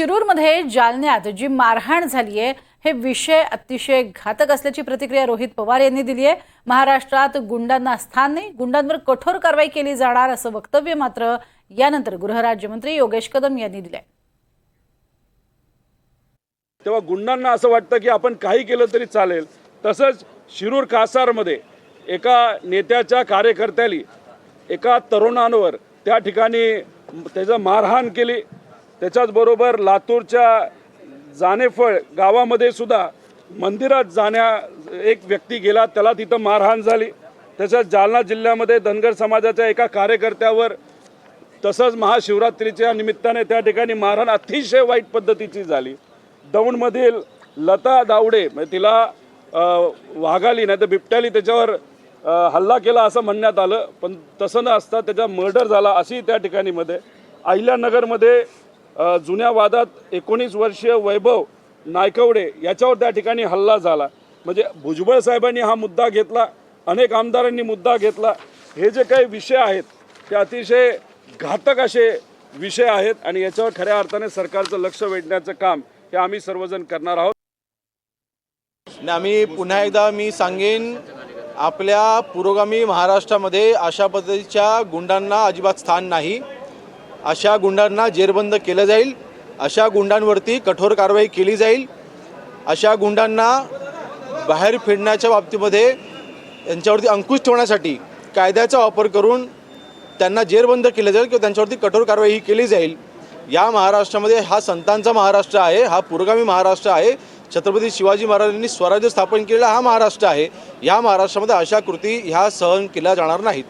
शिरूरमध्ये जालन्यात जी मारहाण झाली आहे हे विषय अतिशय घातक असल्याची प्रतिक्रिया रोहित पवार यांनी दिली आहे। महाराष्ट्रात गुंडांना स्थान नाही, गुंडांवर कठोर कारवाई केली जाणार असं वक्तव्य मात्र यानंतर गृहराज्यमंत्री योगेश कदम यांनी दिलंय। तेव्हा गुंडांना असं वाटतं की आपण काही केलं तरी चालेल। तसंच शिरूर कासारमध्ये एका नेत्याच्या कार्यकर्त्याली एका तरुणांवर त्या ठिकाणी त्याचं मारहाण केली। त्याच्याचबरोबर लातूरच्या जानेफळ गावामध्ये सुद्धा मंदिरात एक व्यक्ती गेला, त्याला तिथं मारहाण झाली। तसंच जालना जिल्ह्यामध्ये धनगर समाजाच्या एका कार्यकर्त्यावर तसंच महाशिवरात्रीच्या निमित्ताने त्या ठिकाणी मारहाण अतिशय वाईट पद्धतीची झाली। दौंडमधील लता दावडे म्हणजे तिला वाघाली नाही तर बिबट्याली त्याच्यावर हल्ला केला असं म्हणण्यात आलं, पण तसं न असता त्याचा मर्डर झाला अशी त्या ठिकाणी मध्ये। अहिल्यानगरमध्ये जुन्या वादात 19 वर्षीय वैभव नायकवडे याच्यावर त्या ठिकाणी हल्ला झाला। म्हणजे भुजबळ साहेबांनी हा मुद्दा घेतला, अनेक आमदारांनी मुद्दा घेतला। हे जे काही विषय आहेत ते अतिशय घातक असे विषय आहेत आणि याच्यावर खऱ्या अर्थाने सरकारचं लक्ष वेधण्याचं काम हे आम्ही सर्वजण करणार आहोत। आम्ही पुन्हा एकदा मी सांगेन, आपल्या पुरोगामी महाराष्ट्रामध्ये अशा पद्धतीच्या गुंडांना अजिबात स्थान नाही। अशा गुंडांना जेरबंद केलं जाईल, अशा गुंडांवरती कठोर कारवाई केली जाईल। अशा गुंडांना बाहेर फिरण्याच्या बाबतीमध्ये यांच्यावरती अंकुश ठेवण्यासाठी कायद्याचा वापर करून त्यांना जेरबंद केलं जाईल किंवा त्यांच्यावरती कठोर कारवाई ही केली जाईल। या महाराष्ट्रामध्ये हा संतांचा महाराष्ट्र आहे, हा पुरोगामी महाराष्ट्र आहे। छत्रपती शिवाजी महाराजांनी स्वराज्य स्थापन केलेला हा महाराष्ट्र आहे। या महाराष्ट्रामध्ये अशा कृती ह्या सहन केल्या जाणार नाहीत।